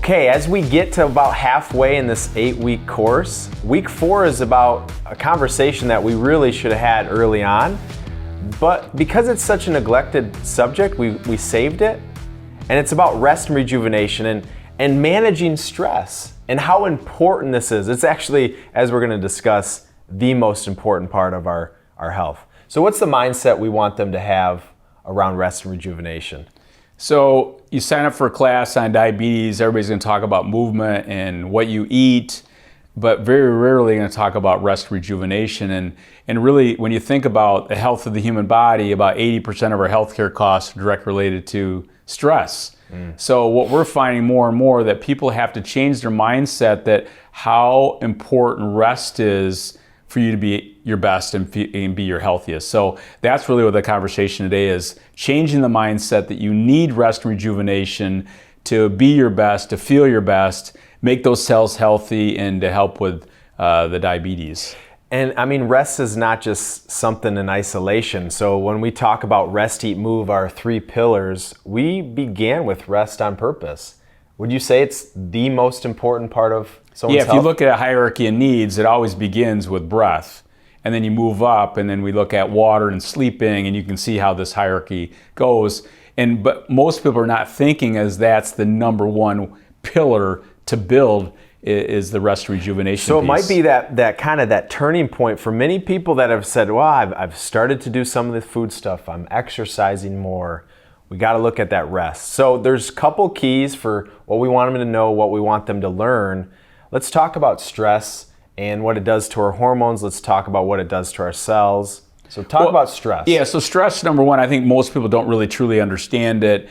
Okay, as we get to about halfway in this 8-week course, week 4 is about a conversation that we really should have had early on, but because it's such a neglected subject, we saved it, and it's about rest and rejuvenation and managing stress and how important this is. It's actually, as we're gonna discuss, the most important part of our health. So what's the mindset we want them to have around rest and rejuvenation? So you sign up for a class on diabetes, everybody's going to talk about movement and what you eat, but very rarely going to talk about rest rejuvenation. And really, when you think about the health of the human body, about 80% of our healthcare costs are directly related to stress. So what we're finding more and more that people have to change their mindset that how important rest is for you to be your best and be your healthiest. So that's really what the conversation today is, changing the mindset that you need rest and rejuvenation to be your best, to feel your best, make those cells healthy, and to help with the diabetes. And I mean, rest is not just something in isolation. So when we talk about rest, eat, move, our 3 pillars, we began with rest on purpose. Would you say it's the most important part of someone's health? Yeah, if you look at a hierarchy of needs, it always begins with breath. And then you move up, and then we look at water and sleeping, and you can see how this hierarchy goes. But most people are not thinking as that's the number one pillar to build is the rest rejuvenation So it piece. might be that kind of that turning point for many people that have said, well, I've started to do some of the food stuff, I'm exercising more. We got to look at that rest. So there's a couple keys for what we want them to know, what we want them to learn. Let's talk about stress and what it does to our hormones. Let's talk about what it does to our cells. So talk about stress. Yeah, so stress, number one, I think most people don't really truly understand it.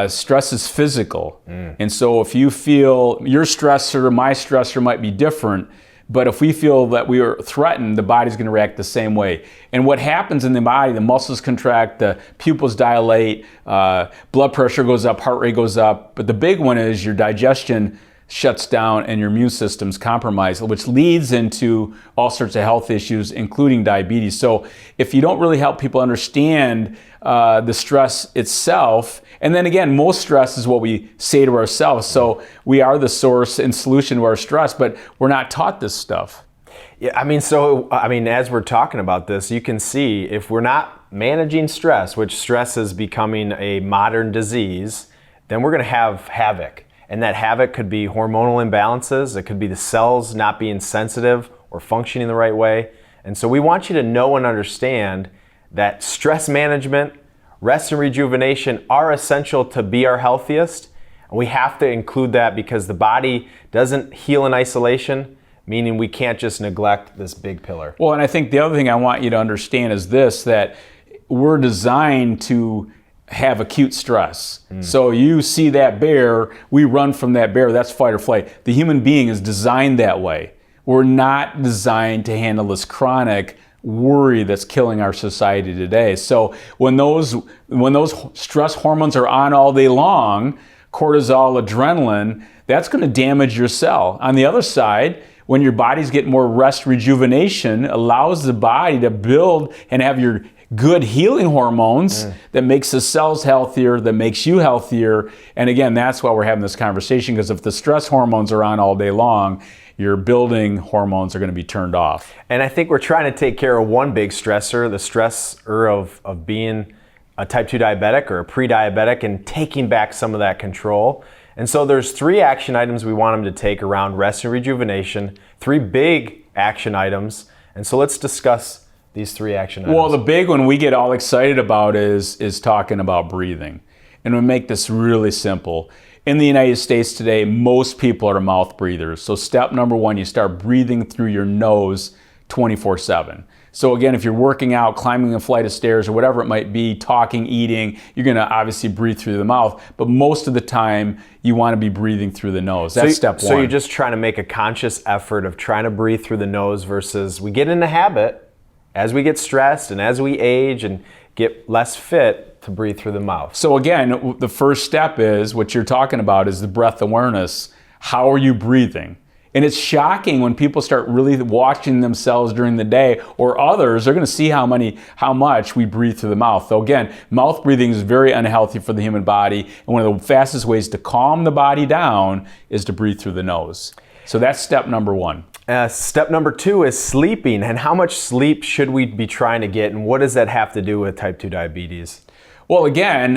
Stress is physical. And so if you feel your stressor, my stressor might be different, but if we feel that we are threatened, the body's going to react the same way. And what happens in the body, the muscles contract, the pupils dilate, blood pressure goes up, heart rate goes up. But the big one is your digestion shuts down and your immune system's compromised, which leads into all sorts of health issues, including diabetes. So if you don't really help people understand the stress itself, and then again, most stress is what we say to ourselves. So we are the source and solution to our stress, but we're not taught this stuff. Yeah, I mean, as we're talking about this, you can see if we're not managing stress, which stress is becoming a modern disease, then we're going to have havoc. And that havoc could be hormonal imbalances. It could be the cells not being sensitive or functioning the right way. And so we want you to know and understand that stress management, rest and rejuvenation are essential to be our healthiest. And we have to include that because the body doesn't heal in isolation, meaning we can't just neglect this big pillar. Well, and I think the other thing I want you to understand is this, that we're designed to have acute stress. So you see that bear, we run from that bear, that's fight or flight. The human being is designed that way. We're not designed to handle this chronic worry that's killing our society today. So when those stress hormones are on all day long, cortisol, adrenaline, that's going to damage your cell. On the other side, when your body's getting more rest rejuvenation, allows the body to build and have your good healing hormones that makes the cells healthier, that makes you healthier. And again, that's why we're having this conversation, because if the stress hormones are on all day long, your building hormones are going to be turned off. And I think we're trying to take care of one big stressor, the stressor of being a type 2 diabetic or a pre-diabetic, and taking back some of that control. And so there's 3 action items we want them to take around rest and rejuvenation, 3 big action items. And so let's discuss these 3 action items. Well, the big one we get all excited about is talking about breathing. And we'll make this really simple. In the United States today, most people are mouth breathers. So step number 1, you start breathing through your nose 24/7. So again, if you're working out, climbing a flight of stairs or whatever it might be, talking, eating, you're going to obviously breathe through the mouth. But most of the time, you want to be breathing through the nose. That's step 1. So you're just trying to make a conscious effort of trying to breathe through the nose versus we get in the habit as we get stressed and as we age and get less fit to breathe through the mouth. So again, the first step is what you're talking about is the breath awareness. How are you breathing? And it's shocking when people start really watching themselves during the day, or others, they're going to see how much we breathe through the mouth. So again, mouth breathing is very unhealthy for the human body, and one of the fastest ways to calm the body down is to breathe through the nose. So that's step number one. Step number 2 is sleeping. And how much sleep should we be trying to get, and what does that have to do with type 2 diabetes? Well, again,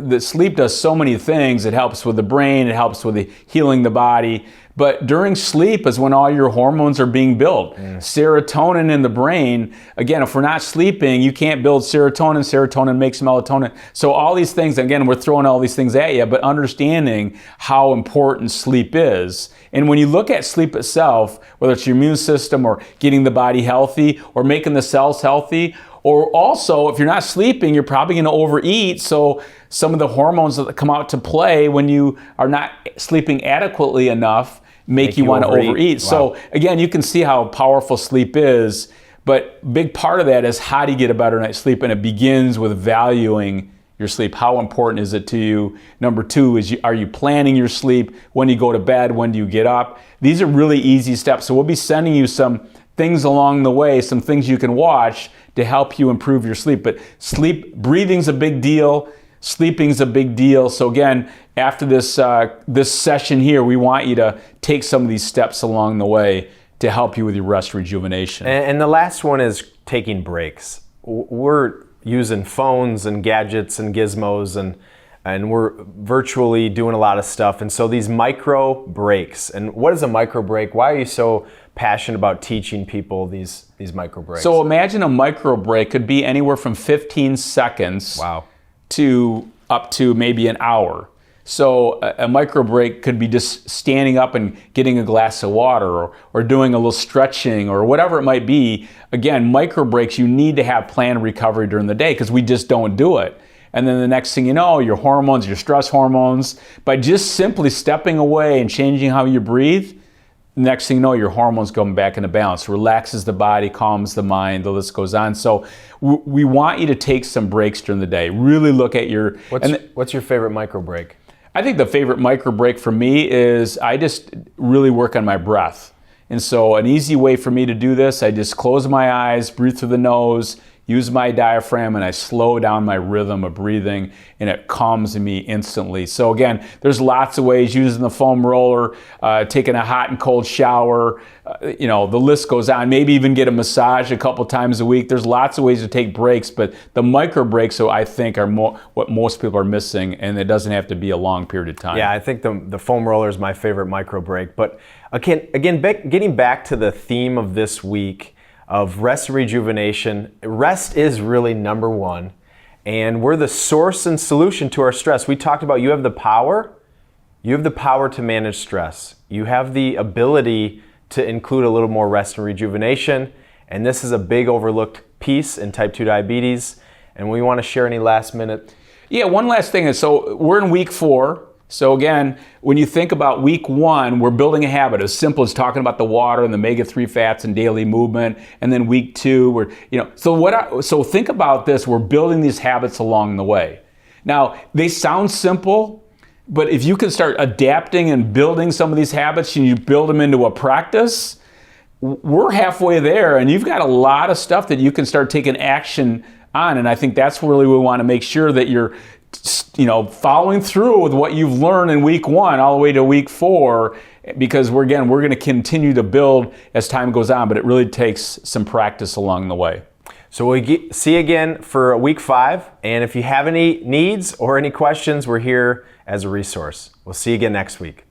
the sleep does so many things. It helps with the brain, it helps with healing the body. But during sleep is when all your hormones are being built. Serotonin in the brain, again, if we're not sleeping, you can't build serotonin. Serotonin makes melatonin. So all these things, again, we're throwing all these things at you, but understanding how important sleep is. And when you look at sleep itself, whether it's your immune system or getting the body healthy or making the cells healthy, or also, if you're not sleeping, you're probably going to overeat. So some of the hormones that come out to play when you are not sleeping adequately enough make you want to overeat. Wow. So again, you can see how powerful sleep is. But a big part of that is how do you get a better night's sleep? And it begins with valuing your sleep. How important is it to you? Number 2 is, are you planning your sleep? When do you go to bed? When do you get up? These are really easy steps. So we'll be sending you some things along the way, some things you can watch to help you improve your sleep. But breathing's a big deal. Sleeping's a big deal. So again, after this session here, we want you to take some of these steps along the way to help you with your rest rejuvenation. And the last one is taking breaks. We're using phones and gadgets and gizmos, and we're virtually doing a lot of stuff. And so these micro breaks. And what is a micro break? Why are you so passionate about teaching people these micro breaks? So imagine a micro break could be anywhere from 15 seconds to up to maybe an hour. So a micro break could be just standing up and getting a glass of water, or doing a little stretching, or whatever it might be. Again, micro breaks, you need to have planned recovery during the day, because we just don't do it. And then the next thing you know, your hormones, your stress hormones, by just simply stepping away and changing how you breathe, next thing you know, your hormones come back into balance, relaxes the body, calms the mind, the list goes on. So we want you to take some breaks during the day. Really look at your... What's your favorite micro break? I think the favorite micro break for me is I just really work on my breath. And so an easy way for me to do this, I just close my eyes, breathe through the nose, use my diaphragm, and I slow down my rhythm of breathing, and it calms me instantly. So again, there's lots of ways, using the foam roller, taking a hot and cold shower, the list goes on. Maybe even get a massage a couple times a week. There's lots of ways to take breaks, but the micro breaks, so I think, are what most people are missing, and it doesn't have to be a long period of time. Yeah, I think the foam roller is my favorite micro break. But again, getting back to the theme of this week, of rest and rejuvenation. Rest is really number 1, and we're the source and solution to our stress. We talked about you have the power to manage stress. You have the ability to include a little more rest and rejuvenation, and this is a big overlooked piece in type 2 diabetes. And we want to share any last minute. Yeah, one last thing is, so we're in week 4. So again, when you think about week 1, we're building a habit as simple as talking about the water and the omega-3 fats and daily movement. And then week 2, so think about this, we're building these habits along the way. Now, they sound simple, but if you can start adapting and building some of these habits and you build them into a practice, we're halfway there, and you've got a lot of stuff that you can start taking action on. And I think that's really we want to make sure that you're following through with what you've learned in week 1 all the way to week 4, because we're going to continue to build as time goes on, but it really takes some practice along the way. So we'll see you again for week 5, and if you have any needs or any questions, we're here as a resource. We'll see you again next week.